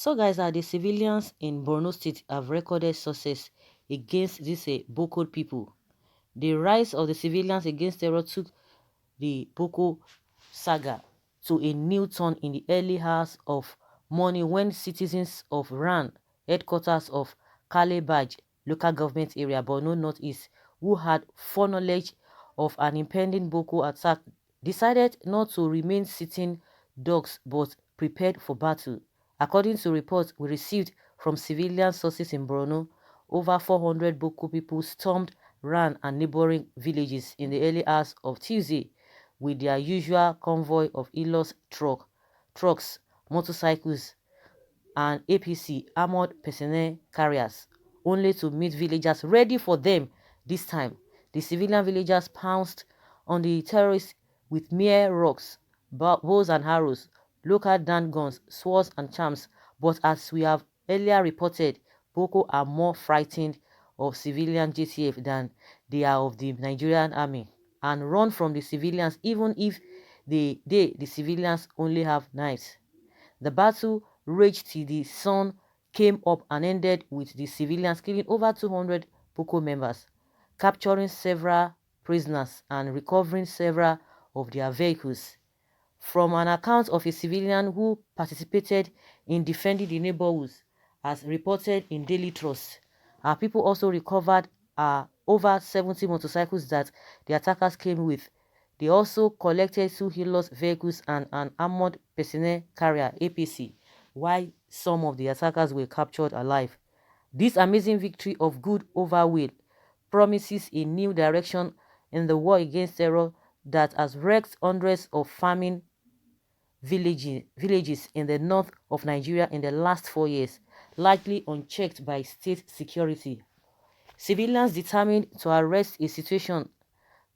So guys, the civilians in Borno State have recorded success against these Boko people. The rise of the civilians against terror took the Boko saga to a new turn in the early hours of morning when citizens of Ran, headquarters of Kalebaj local government area, Borno Northeast, who had foreknowledge of an impending Boko attack, decided not to remain sitting ducks but prepared for battle. According to reports we received from civilian sources in Borno, over 400 Boko people stormed Ran and neighboring villages in the early hours of Tuesday with their usual convoy of Ilos trucks, motorcycles, and APC armored personnel carriers, only to meet villagers ready for them. This time, the civilian villagers pounced on the terrorists with mere rocks, bows and arrows, local dart guns, swords and charms. But as we have earlier reported, Boko are more frightened of civilian JTF than they are of the Nigerian army, and run from the civilians even if the civilians only have knives. The battle raged till the sun came up and ended with the civilians killing over 200 Boko members, capturing several prisoners and recovering several of their vehicles. From an account of a civilian who participated in defending the neighborhoods, as reported in Daily Trust, our people also recovered over 70 motorcycles that the attackers came with. They also collected 2 Hilos vehicles and an armored personnel carrier APC, while some of the attackers were captured alive. This amazing victory of good over will promises a new direction in the war against terror that has wrecked hundreds of farming villages in the north of Nigeria in the last 4 years, largely unchecked by state security. Civilians determined to arrest a situation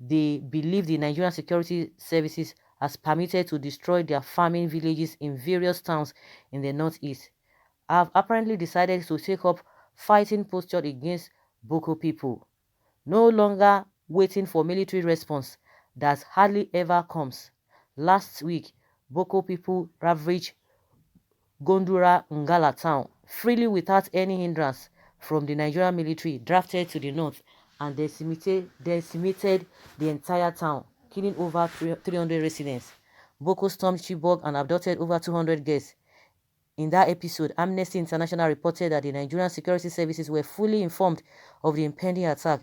they believe the Nigerian security services has permitted to destroy their farming villages in various towns in the northeast, have apparently decided to take up fighting posture against Boko people, no longer waiting for military response that hardly ever comes. Last week, Boko people ravaged Gondura Ngala town freely without any hindrance from the Nigerian military drafted to the north, and decimated the entire town, killing over 300 residents. Boko stormed Chibok and abducted over 200 girls. In that episode, Amnesty International reported that the Nigerian security services were fully informed of the impending attack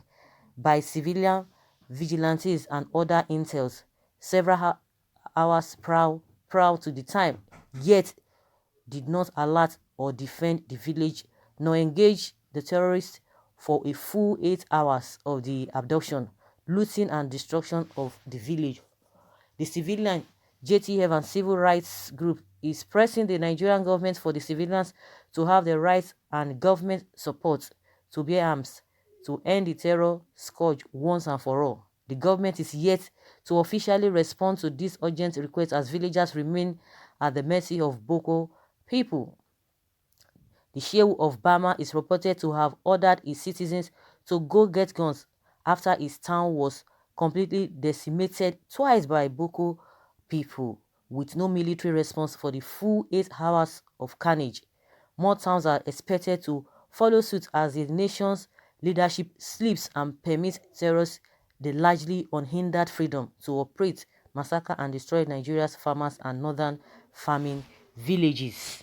by civilian vigilantes and other intels several hours prior to the time, yet did not alert or defend the village nor engage the terrorists for a full 8 hours of the abduction, looting and destruction of the village. The civilian JTF and civil rights group is pressing the Nigerian government for the civilians to have the rights and government support to bear arms to end the terror scourge once and for all. The government is yet to officially respond to this urgent request as villagers remain at the mercy of Boko people. The Shehu of Bama is reported to have ordered his citizens to go get guns after his town was completely decimated twice by Boko people, with no military response for the full 8 hours of carnage. More towns are expected to follow suit as the nation's leadership sleeps and permits terrorists the largely unhindered freedom to operate, massacre and destroy Nigeria's farmers and northern farming villages.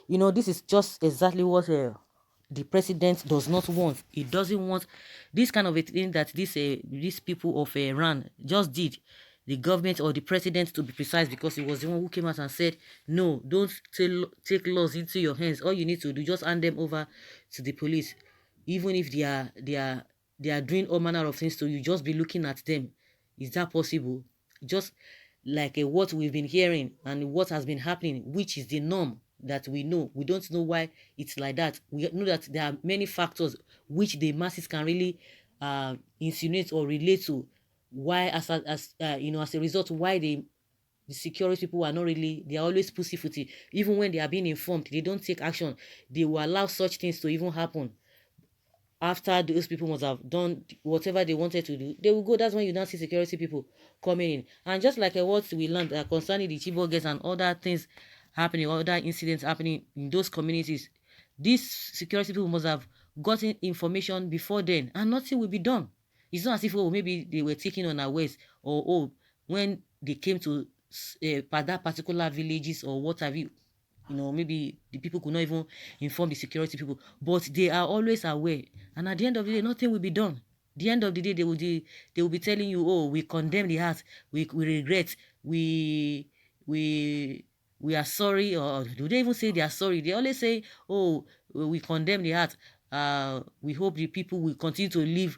You know, this is just exactly what the president does not want. He doesn't want this kind of a thing that these people of Iran just did. The government, or the president to be precise, because he was the one who came out and said, no, don't take laws into your hands. All you need to do, just hand them over to the police. Even if they are doing all manner of things to you, just be looking at them. Is that possible? Just like what we've been hearing and what has been happening, which is the norm that we know. We don't know why it's like that. We know that there are many factors which the masses can really insinuate or relate to. Why, as a result, why the security people are not really, they are always pussyfooty. Even when they are being informed, they don't take action. They will allow such things to even happen. After those people must have done whatever they wanted to do, they will go. That's when you now see security people coming in. And just like what we learned concerning the Chibok girls and other things happening, other incidents happening in those communities, these security people must have gotten information before then, and nothing will be done. It's not as if, oh, maybe they were taken unawares, or, oh, when they came to that particular villages or what have you, maybe the people could not even inform the security people, but they are always aware. And at the end of the day, nothing will be done. The end of the day, they will be telling you, oh, we condemn the act, we regret, we we are sorry. Or do they even say they are sorry? They always say, oh, we condemn the act. We hope the people will continue to live,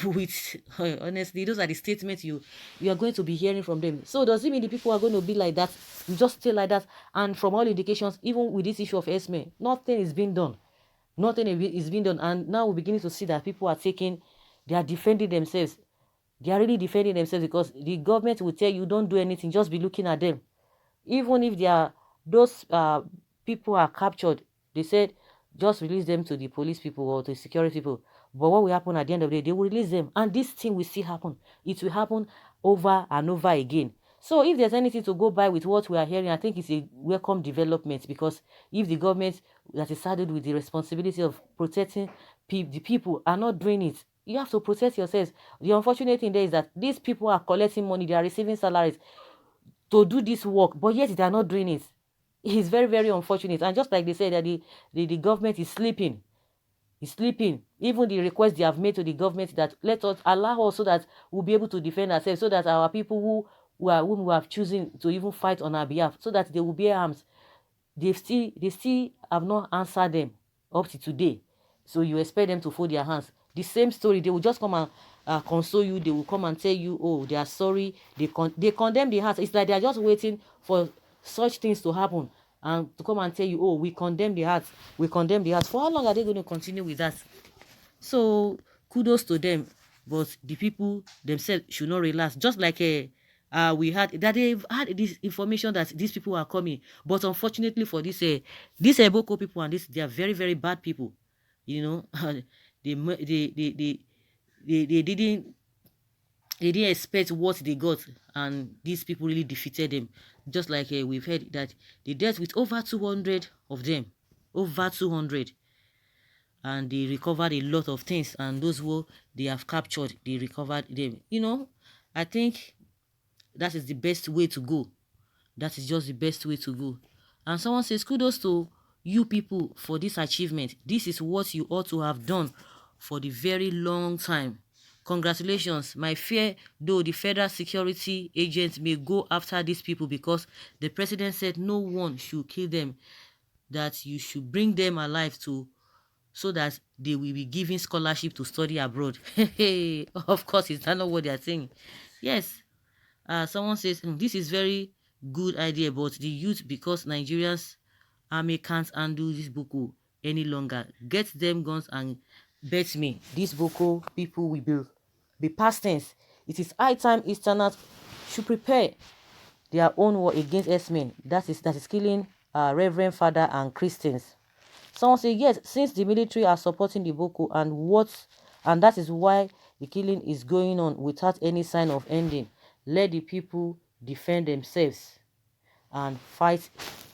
with honestly, those are the statements you are going to be hearing from them. So does it mean the people are going to be like that? You just stay like that? And from all indications, even with this issue of Esme, nothing is being done. Nothing is being done. And now we're beginning to see that people are they are defending themselves. They are really defending themselves, because the government will tell you, don't do anything, just be looking at them. Even if those people are captured, they said just release them to the police people or the security people. But what will happen at the end of the day? They will release them, and this thing will still happen. It will happen over and over again. So if there's anything to go by with what we are hearing, I think it's a welcome development, because if the government that is saddled with the responsibility of protecting the people are not doing it, you have to protect yourselves. The unfortunate thing there is that these people are collecting money, they are receiving salaries to do this work, but yet they are not doing it. It's very, very unfortunate. And just like they said that the government is sleeping. It's sleeping. Even the request they have made to the government that let us allow us so that we'll be able to defend ourselves, so that our people whom we have chosen to even fight on our behalf, so that they will bear arms. They still have not answered them up to today. So you expect them to fold their hands. The same story, they will just come and console you. They will come and tell you, oh, they are sorry. They condemn the heart. It's like they are just waiting for such things to happen and to come and tell you, oh, we condemn the heart. We condemn the heart. For how long are they going to continue with that? So kudos to them, but the people themselves should not relax. Just like we had that they've had this information that these people are coming, but unfortunately for these Boko people, and they are very, very bad people. They didn't expect what they got, and these people really defeated them. Just like we've heard that they dealt with over 200 of them, over 200. And they recovered a lot of things, and those who they have captured, they recovered them. I think that is the best way to go. That is just the best way to go. And someone says, kudos to you people for this achievement. This is what you ought to have done for the very long time. Congratulations. My fear, though, the federal security agents may go after these people because the president said no one should kill them, that you should bring them alive so that they will be given scholarship to study abroad. Of course, is that not what they are saying? Yes. Someone says, this is very good idea, but the youth, because Nigerians army can't handle this Boko any longer. Get them guns and bet me, these Boko people will be past tense. It is high time Easterners should prepare their own war against S-men that is killing Reverend Father and Christians. Someone say, yes, since the military are supporting the Boko, and that is why the killing is going on without any sign of ending. Let the people defend themselves and fight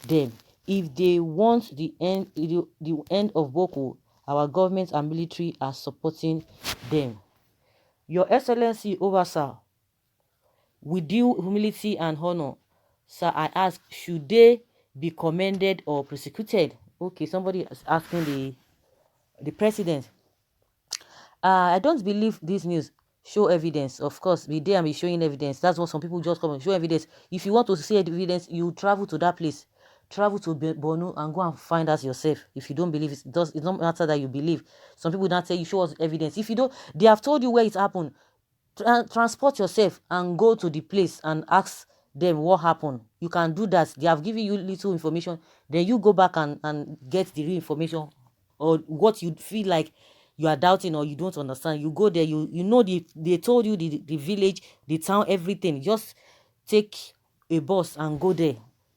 them. If they want the end of Boko, our government and military are supporting them. Your Excellency, over, sir, with due humility and honor, sir, I ask, should they be commended or prosecuted? Okay, somebody is asking the president. I don't believe this news. Show evidence. Of course, be there and be showing evidence. That's what some people just come and show evidence. If you want to see evidence, you travel to that place. Travel to BORNO and go and find out yourself. If you don't believe it, it don't matter that you believe. Some people don't tell you, show us evidence. If you don't, they have told you where it happened. Transport yourself and go to the place and ask them what happened. You can do that. They have given you little information. Then you go back and get the real information, or what you feel like you are doubting or you don't understand. You go there, you know they told you the village, the town, everything. Just take a bus and go there.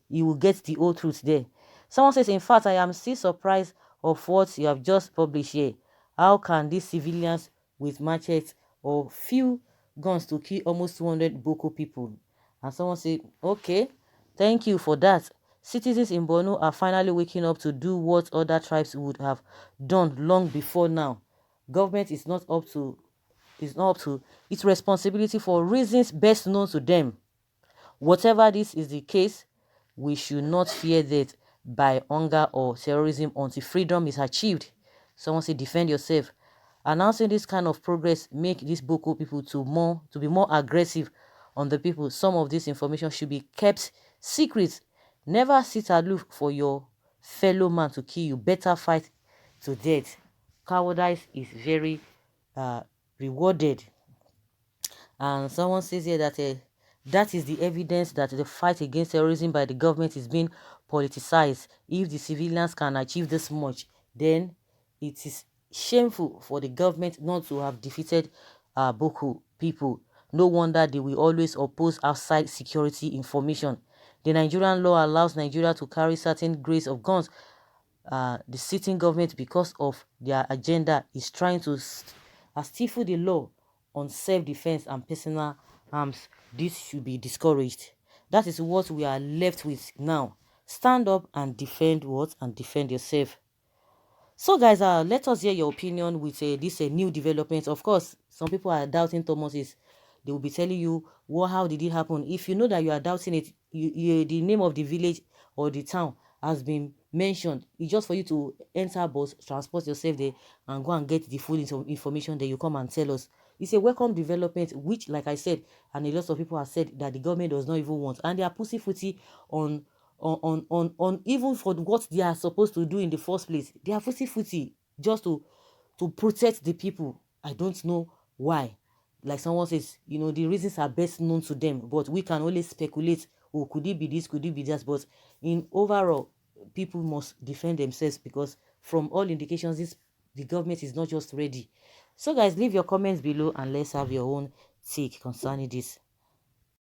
You will get the whole truth there. Someone says, in fact, I am still surprised of what you have just published here. How can these civilians with machetes or few guns to kill almost 200 Boko people? And someone said, okay, thank you for that. Citizens in Borno are finally waking up to do what other tribes would have done long before now. Government is not up to its responsibility for reasons best known to them. Whatever this is the case, we should not fear death by hunger or terrorism until freedom is achieved. Someone say defend yourself. Announcing this kind of progress make these Boko people to be more aggressive on the people. Some of this information should be kept secret. Never sit aloof for your fellow man to kill you. Better fight to death. Cowardice is very rewarded. And someone says here that that is the evidence that the fight against terrorism by the government is being politicized. If the civilians can achieve this much, then it is shameful for the government not to have defeated Boko people. No wonder they will always oppose outside security information. The Nigerian law allows Nigeria to carry certain grades of guns. The sitting government, because of their agenda, is trying to stifle the law on self-defense and personal arms. This should be discouraged. That is what we are left with now. Stand up and defend what? And defend yourself. So guys, let us hear your opinion with this new development. Of course, some people are doubting Thomas's. They will be telling you, how did it happen? If you know that you are doubting it, the name of the village or the town has been mentioned. It's just for you to enter bus, transport yourself there, and go and get the full information. Then you come and tell us. It's a welcome development, which, like I said, and a lot of people have said that the government does not even want, and they are pussyfooty on even for what they are supposed to do in the first place. They are pussyfooty just to protect the people. I don't know why. Like someone says, the reasons are best known to them, but we can only speculate. Oh, could it be this? Could it be that? But in overall, people must defend themselves, because from all indications, the government is not just ready. So guys, leave your comments below and let's have your own take concerning this.